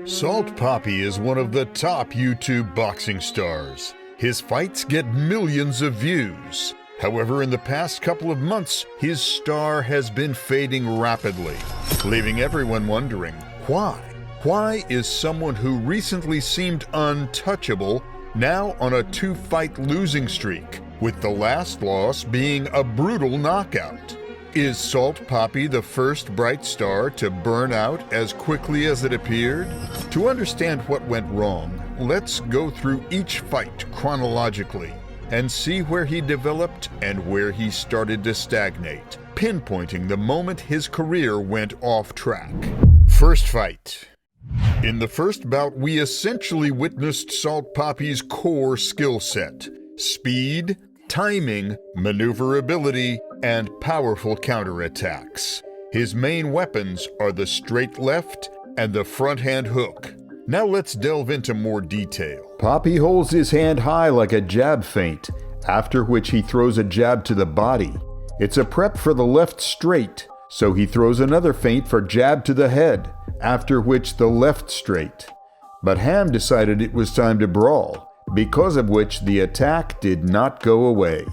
Salt Papi is one of the top YouTube boxing stars. His fights get millions of views. However, in the past couple of months, his star has been fading rapidly, leaving everyone wondering why. Why is someone who recently seemed untouchable now on a 2-fight losing streak, with the last loss being a brutal knockout? Is Salt Papi the first bright star to burn out as quickly as it appeared? To understand what went wrong, let's go through each fight chronologically and see where he developed and where he started to stagnate, pinpointing the moment his career went off track. First fight. In the first bout, we essentially witnessed Salt Papi's core skill set: speed, timing, maneuverability, and powerful counterattacks. His main weapons are the straight left and the front hand hook. Now let's delve into more detail. Papi holds his hand high like a jab feint, after which he throws a jab to the body. It's a prep for the left straight, so he throws another feint for jab to the head, after which the left straight. But Ham decided it was time to brawl, because of which the attack did not go away.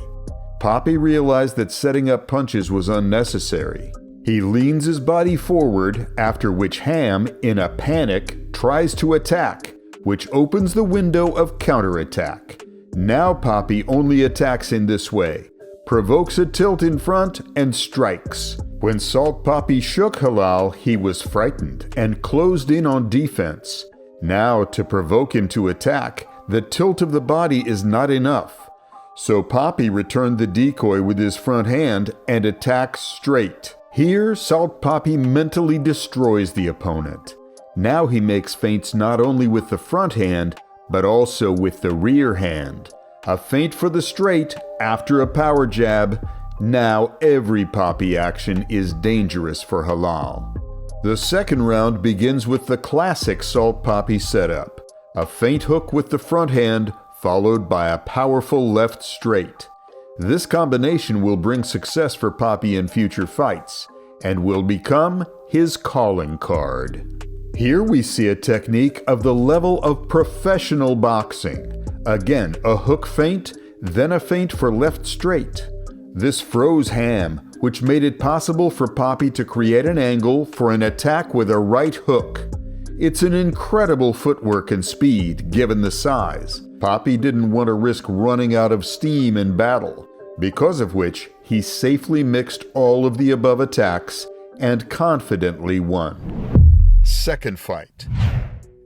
Papi realized that setting up punches was unnecessary. He leans his body forward, after which Ham, in a panic, tries to attack, which opens the window of counterattack. Now Papi only attacks in this way, provokes a tilt in front, and strikes. When Salt Papi shook Halal, he was frightened and closed in on defense. Now, to provoke him to attack, the tilt of the body is not enough. So Papi returned the decoy with his front hand and attacks straight. Here, Salt Papi mentally destroys the opponent. Now he makes feints not only with the front hand, but also with the rear hand. A feint for the straight after a power jab. Now every Papi action is dangerous for Halal. The second round begins with the classic Salt Papi setup: a feint hook with the front hand, followed by a powerful left straight. This combination will bring success for Papi in future fights, and will become his calling card. Here we see a technique of the level of professional boxing. Again, a hook feint, then a feint for left straight. This froze Ham, which made it possible for Papi to create an angle for an attack with a right hook. It's an incredible footwork and speed, given the size. Papi didn't want to risk running out of steam in battle, because of which he safely mixed all of the above attacks and confidently won. Second fight.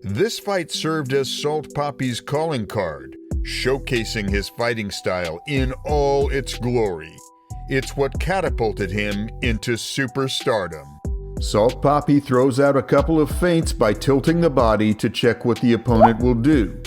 This fight served as Salt Papi's calling card, showcasing his fighting style in all its glory. It's what catapulted him into superstardom. Salt Papi throws out a couple of feints by tilting the body to check what the opponent will do.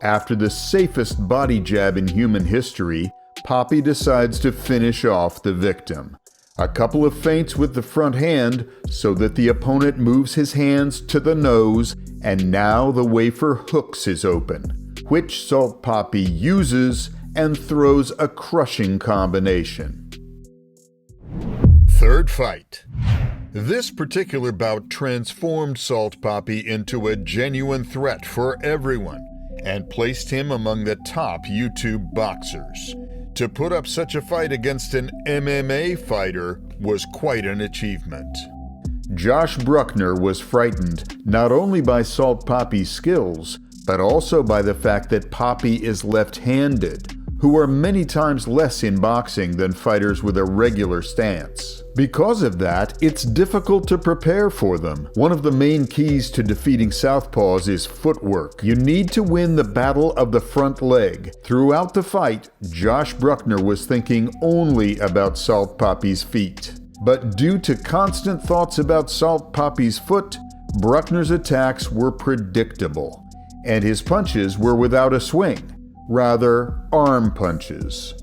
After the safest body jab in human history, Papi decides to finish off the victim. A couple of feints with the front hand so that the opponent moves his hands to the nose, and now the way for hooks is open, which Salt Papi uses and throws a crushing combination. Third fight. This particular bout transformed Salt Papi into a genuine threat for everyone and placed him among the top YouTube boxers. To put up such a fight against an MMA fighter was quite an achievement. Josh Bruckner was frightened not only by Salt Papi's skills, but also by the fact that Papi is left-handed, who are many times less in boxing than fighters with a regular stance. Because of that, it's difficult to prepare for them. One of the main keys to defeating southpaws is footwork. You need to win the battle of the front leg. Throughout the fight, Josh Bruckner was thinking only about Salt Papi's feet. But due to constant thoughts about Salt Papi's foot, Bruckner's attacks were predictable, and his punches were without a swing. Rather, arm punches.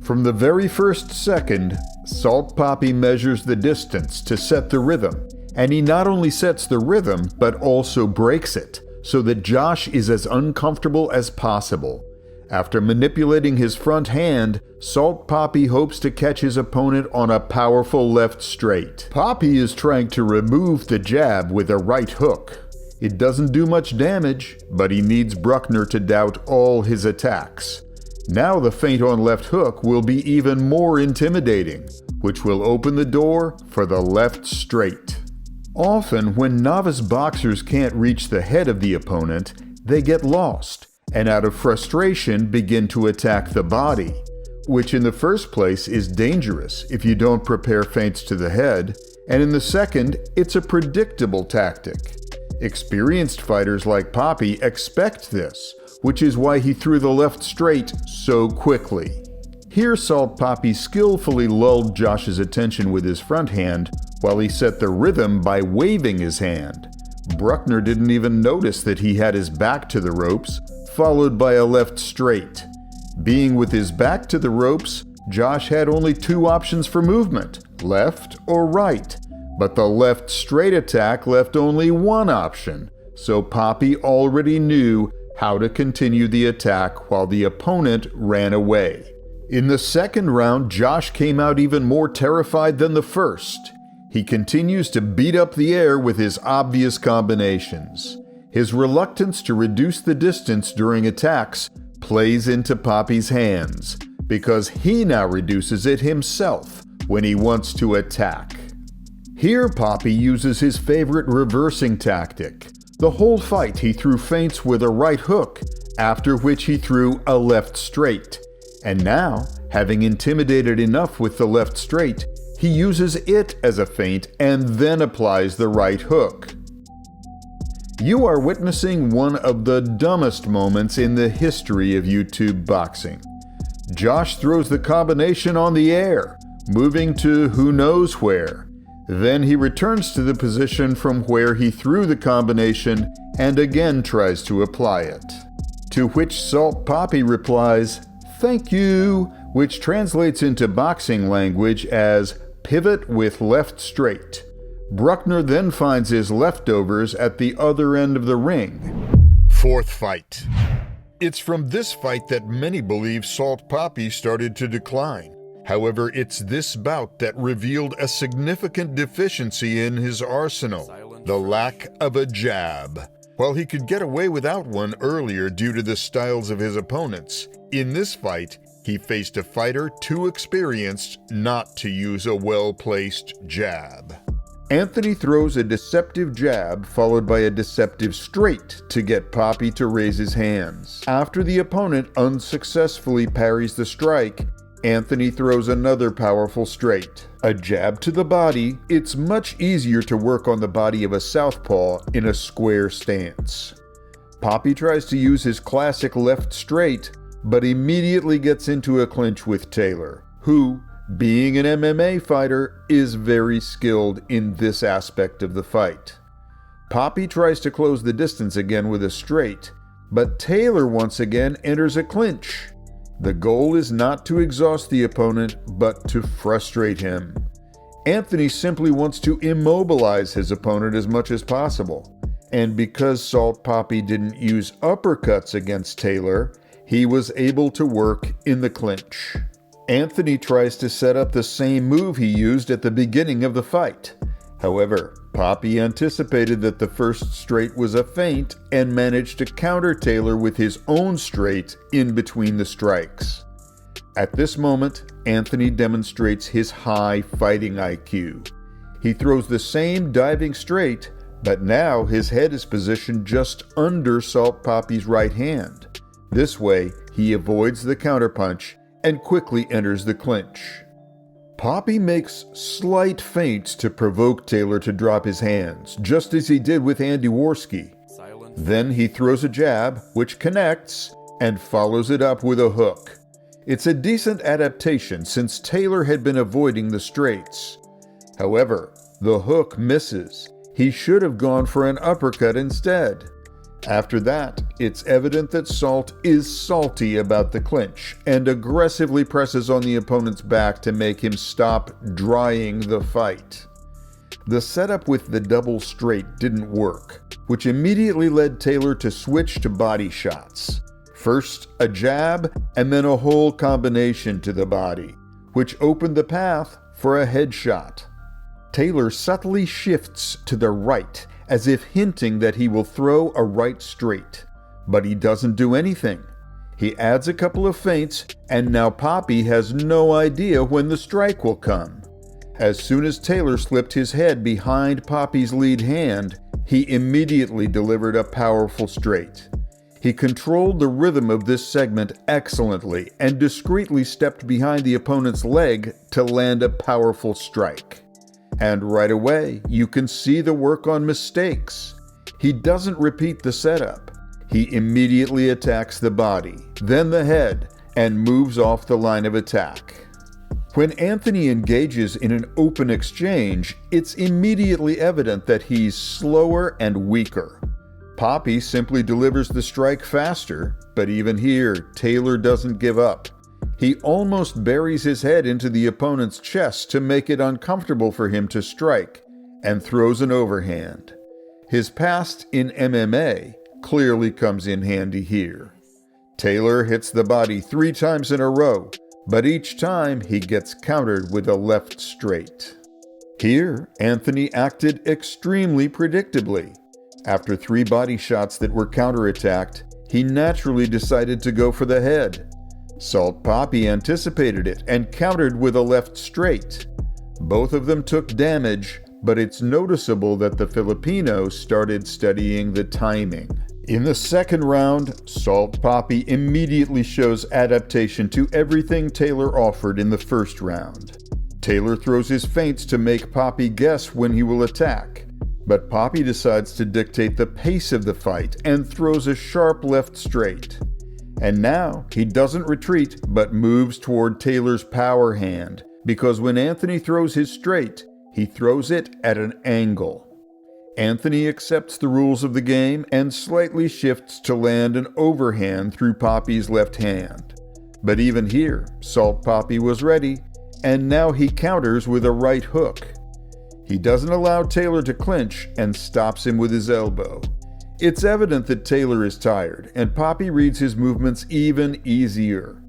From the very first second, Salt Papi measures the distance to set the rhythm, and he not only sets the rhythm, but also breaks it, so that Josh is as uncomfortable as possible. After manipulating his front hand, Salt Papi hopes to catch his opponent on a powerful left straight. Papi is trying to remove the jab with a right hook. It doesn't do much damage, but he needs Bruckner to doubt all his attacks. Now the feint on left hook will be even more intimidating, which will open the door for the left straight. Often, when novice boxers can't reach the head of the opponent, they get lost, and out of frustration begin to attack the body, which in the first place is dangerous if you don't prepare feints to the head, and in the second, it's a predictable tactic. Experienced fighters like Papi expect this, which is why he threw the left straight so quickly. Here Salt Papi skillfully lulled Josh's attention with his front hand while he set the rhythm by waving his hand. Bruckner didn't even notice that he had his back to the ropes, followed by a left straight. Being with his back to the ropes, Josh had only two options for movement, left or right. But the left straight attack left only one option, so Papi already knew how to continue the attack while the opponent ran away. In the second round, Josh came out even more terrified than the first. He continues to beat up the air with his obvious combinations. His reluctance to reduce the distance during attacks plays into Papi's hands, because he now reduces it himself when he wants to attack. Here Papi uses his favorite reversing tactic. The whole fight he threw feints with a right hook, after which he threw a left straight. And now, having intimidated enough with the left straight, he uses it as a feint and then applies the right hook. You are witnessing one of the dumbest moments in the history of YouTube boxing. Josh throws the combination on the air, moving to who knows where. Then he returns to the position from where he threw the combination and again tries to apply it. To which Salt Papi replies, "Thank you," which translates into boxing language as pivot with left straight. Bruckner then finds his leftovers at the other end of the ring. Fourth fight. It's from this fight that many believe Salt Papi started to decline. However, it's this bout that revealed a significant deficiency in his arsenal, the lack of a jab. While he could get away without one earlier due to the styles of his opponents, in this fight, he faced a fighter too experienced not to use a well-placed jab. Anthony throws a deceptive jab followed by a deceptive straight to get Papi to raise his hands. After the opponent unsuccessfully parries the strike, Anthony throws another powerful straight. A jab to the body, it's much easier to work on the body of a southpaw in a square stance. Papi tries to use his classic left straight, but immediately gets into a clinch with Taylor, who, being an MMA fighter, is very skilled in this aspect of the fight. Papi tries to close the distance again with a straight, but Taylor once again enters a clinch. The goal is not to exhaust the opponent, but to frustrate him. Anthony simply wants to immobilize his opponent as much as possible. And because Salt Papi didn't use uppercuts against Taylor, he was able to work in the clinch. Anthony tries to set up the same move he used at the beginning of the fight. However, Papi anticipated that the first straight was a feint and managed to counter Taylor with his own straight in between the strikes. At this moment, Anthony demonstrates his high fighting IQ. He throws the same diving straight, but now his head is positioned just under Salt Papi's right hand. This way, he avoids the counterpunch and quickly enters the clinch. Papi makes slight feints to provoke Taylor to drop his hands, just as he did with Andy Worski. Then he throws a jab, which connects, and follows it up with a hook. It's a decent adaptation since Taylor had been avoiding the straights. However, the hook misses. He should have gone for an uppercut instead. After that, it's evident that Salt is salty about the clinch and aggressively presses on the opponent's back to make him stop drying the fight. The setup with the double straight didn't work, which immediately led Taylor to switch to body shots. First a jab and then a whole combination to the body, which opened the path for a headshot. Taylor subtly shifts to the right as if hinting that he will throw a right straight. But he doesn't do anything. He adds a couple of feints, and now Papi has no idea when the strike will come. As soon as Taylor slipped his head behind Papi's lead hand, he immediately delivered a powerful straight. He controlled the rhythm of this segment excellently and discreetly stepped behind the opponent's leg to land a powerful strike. And right away, you can see the work on mistakes. He doesn't repeat the setup. He immediately attacks the body, then the head, and moves off the line of attack. When Anthony engages in an open exchange, it's immediately evident that he's slower and weaker. Papi simply delivers the strike faster, but even here, Taylor doesn't give up. He almost buries his head into the opponent's chest to make it uncomfortable for him to strike, and throws an overhand. His past in MMA clearly comes in handy here. Taylor hits the body 3 times in a row, but each time he gets countered with a left straight. Here, Anthony acted extremely predictably. After 3 body shots that were counterattacked, he naturally decided to go for the head. Salt Papi anticipated it and countered with a left straight. Both of them took damage, but it's noticeable that the Filipino started studying the timing. In the second round, Salt Papi immediately shows adaptation to everything Taylor offered in the first round. Taylor throws his feints to make Papi guess when he will attack, but Papi decides to dictate the pace of the fight and throws a sharp left straight. And now he doesn't retreat but moves toward Taylor's power hand, because when Anthony throws his straight, he throws it at an angle. Anthony accepts the rules of the game and slightly shifts to land an overhand through Papi's left hand. But even here, Salt Papi was ready, and now he counters with a right hook. He doesn't allow Taylor to clinch and stops him with his elbow. It's evident that Taylor is tired, and Papi reads his movements even easier.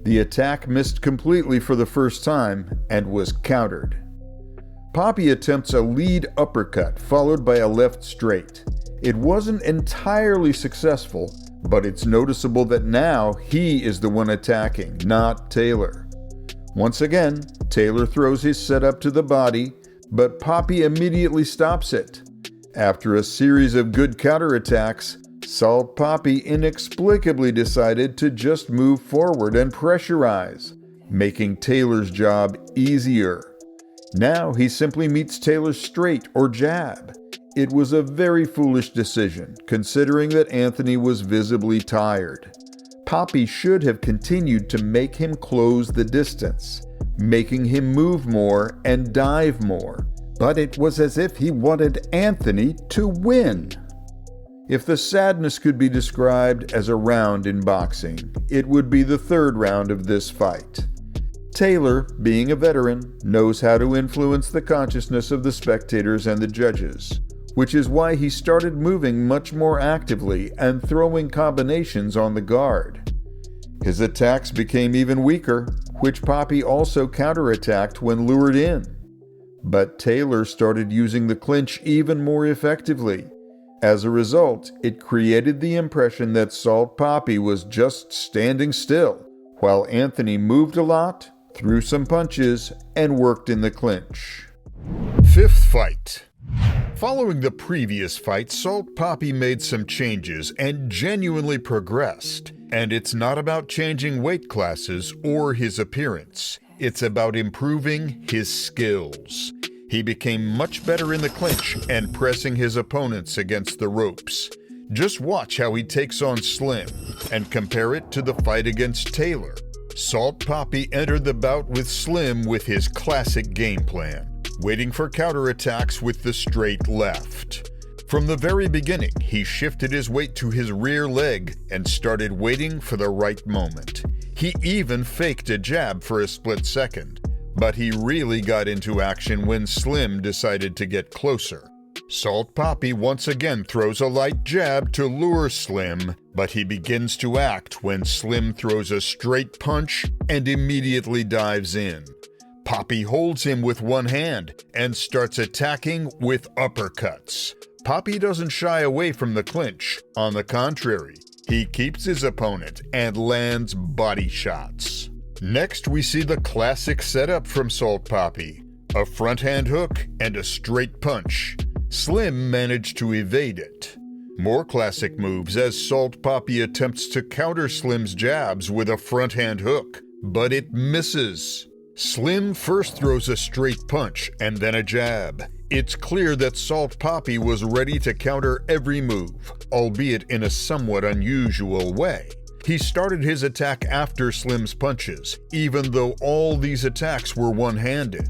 The attack missed completely for the first time and was countered. Papi attempts a lead uppercut followed by a left straight. It wasn't entirely successful, but it's noticeable that now he is the one attacking, not Taylor. Once again, Taylor throws his setup to the body, but Papi immediately stops it. After a series of good counterattacks, Salt Papi inexplicably decided to just move forward and pressurize, making Taylor's job easier. Now he simply meets Taylor's straight or jab. It was a very foolish decision, considering that Anthony was visibly tired. Papi should have continued to make him close the distance, making him move more and dive more, but it was as if he wanted Anthony to win. If the sadness could be described as a round in boxing, it would be the third round of this fight. Taylor, being a veteran, knows how to influence the consciousness of the spectators and the judges, which is why he started moving much more actively and throwing combinations on the guard. His attacks became even weaker, which Papi also counterattacked when lured in. But Taylor started using the clinch even more effectively. As a result, it created the impression that Salt Papi was just standing still, while Anthony moved a lot, threw some punches, and worked in the clinch. Fifth fight. Following the previous fight, Salt Papi made some changes and genuinely progressed. And it's not about changing weight classes or his appearance. It's about improving his skills. He became much better in the clinch and pressing his opponents against the ropes. Just watch how he takes on Slim and compare it to the fight against Taylor. Salt Papi entered the bout with Slim with his classic game plan, waiting for counterattacks with the straight left. From the very beginning, he shifted his weight to his rear leg and started waiting for the right moment. He even faked a jab for a split second, but he really got into action when Slim decided to get closer. Salt Papi once again throws a light jab to lure Slim, but he begins to act when Slim throws a straight punch and immediately dives in. Papi holds him with one hand and starts attacking with uppercuts. Papi doesn't shy away from the clinch. On the contrary, he keeps his opponent and lands body shots. Next, we see the classic setup from Salt Papi: a front hand hook and a straight punch. Slim managed to evade it. More classic moves as Salt Papi attempts to counter Slim's jabs with a front hand hook, but it misses. Slim first throws a straight punch and then a jab. It's clear that Salt Papi was ready to counter every move, albeit in a somewhat unusual way. He started his attack after Slim's punches, even though all these attacks were one-handed.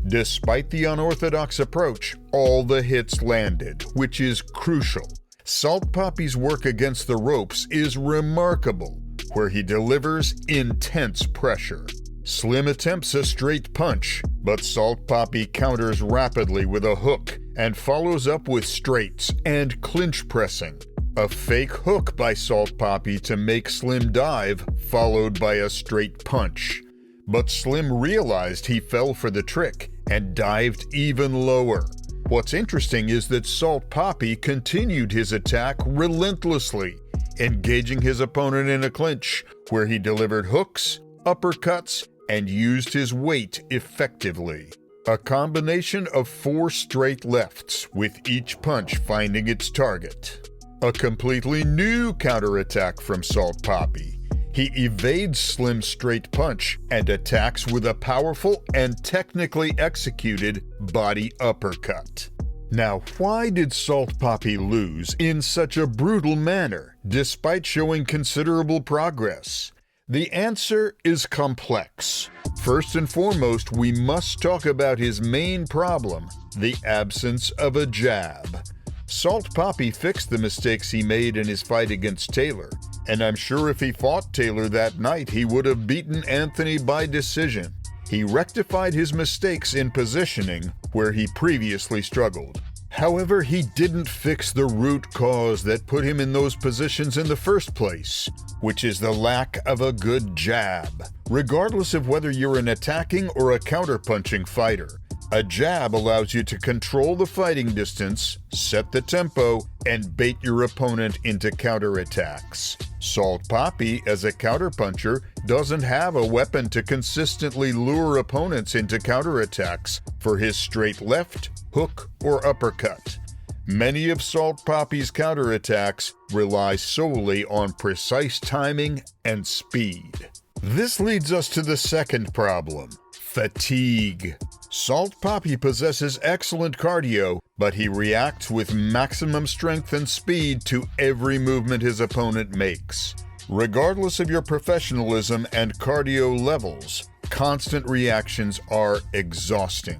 Despite the unorthodox approach, all the hits landed, which is crucial. Salt Papi's work against the ropes is remarkable, where he delivers intense pressure. Slim attempts a straight punch, but Salt Papi counters rapidly with a hook and follows up with straights and clinch pressing. A fake hook by Salt Papi to make Slim dive, followed by a straight punch. But Slim realized he fell for the trick and dived even lower. What's interesting is that Salt Papi continued his attack relentlessly, engaging his opponent in a clinch, where he delivered hooks, uppercuts, and used his weight effectively. A combination of 4 straight lefts, with each punch finding its target. A completely new counterattack from Salt Papi. He evades Slim's straight punch and attacks with a powerful and technically executed body uppercut. Now, why did Salt Papi lose in such a brutal manner, despite showing considerable progress? The answer is complex. First and foremost, we must talk about his main problem, the absence of a jab. Salt Papi fixed the mistakes he made in his fight against Taylor, and I'm sure if he fought Taylor that night, he would have beaten Anthony by decision. He rectified his mistakes in positioning where he previously struggled. However, he didn't fix the root cause that put him in those positions in the first place, which is the lack of a good jab. Regardless of whether you're an attacking or a counterpunching fighter, a jab allows you to control the fighting distance, set the tempo, and bait your opponent into counterattacks. Salt Papi, as a counterpuncher, doesn't have a weapon to consistently lure opponents into counterattacks for his straight left, hook, or uppercut. Many of Salt Papi's counterattacks rely solely on precise timing and speed. This leads us to the second problem: fatigue. Salt Papi possesses excellent cardio, but he reacts with maximum strength and speed to every movement his opponent makes. Regardless of your professionalism and cardio levels, constant reactions are exhausting,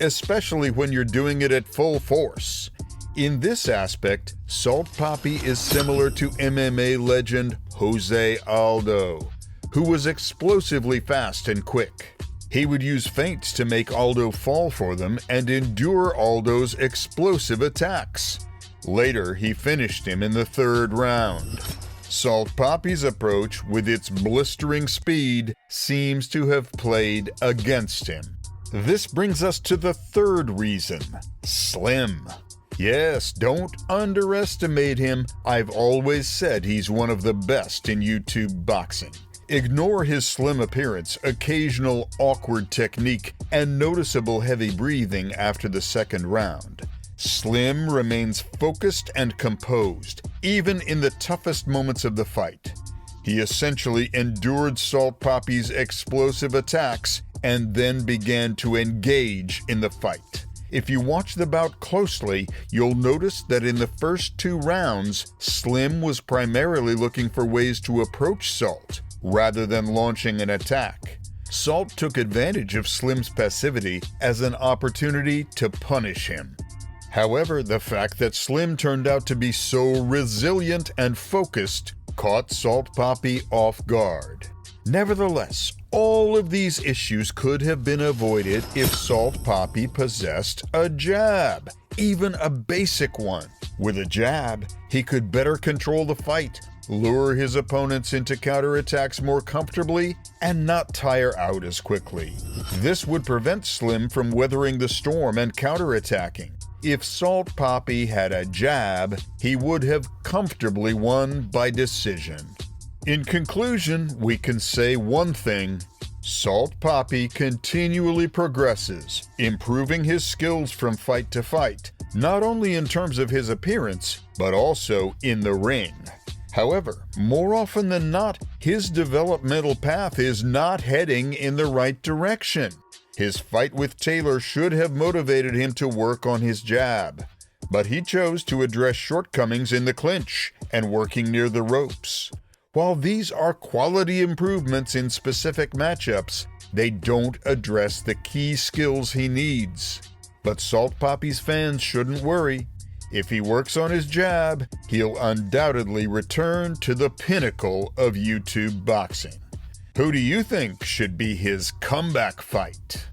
especially when you're doing it at full force. In this aspect, Salt Papi is similar to MMA legend Jose Aldo, who was explosively fast and quick. He would use feints to make Aldo fall for them and endure Aldo's explosive attacks. Later, he finished him in the 3rd round. Salt Papi's approach, with its blistering speed, seems to have played against him. This brings us to the 3rd reason: Slim. Yes, don't underestimate him. I've always said he's one of the best in YouTube boxing. Ignore his slim appearance, occasional awkward technique, and noticeable heavy breathing after the 2nd round. Slim remains focused and composed, even in the toughest moments of the fight. He essentially endured Salt Papi's explosive attacks and then began to engage in the fight. If you watch the bout closely, you'll notice that in the first 2 rounds, Slim was primarily looking for ways to approach Salt, rather than launching an attack. Salt took advantage of Slim's passivity as an opportunity to punish him. However, the fact that Slim turned out to be so resilient and focused caught Salt Papi off guard. Nevertheless, all of these issues could have been avoided if Salt Papi possessed a jab, even a basic one. With a jab, he could better control the fight, lure his opponents into counterattacks more comfortably, and not tire out as quickly. This would prevent Slim from weathering the storm and counterattacking. If Salt Papi had a jab, he would have comfortably won by decision. In conclusion, we can say one thing: Salt Papi continually progresses, improving his skills from fight to fight, not only in terms of his appearance, but also in the ring. However, more often than not, his developmental path is not heading in the right direction. His fight with Taylor should have motivated him to work on his jab, but he chose to address shortcomings in the clinch and working near the ropes. While these are quality improvements in specific matchups, they don't address the key skills he needs. But Salt Papi's fans shouldn't worry. If he works on his jab, he'll undoubtedly return to the pinnacle of YouTube boxing. Who do you think should be his comeback fight?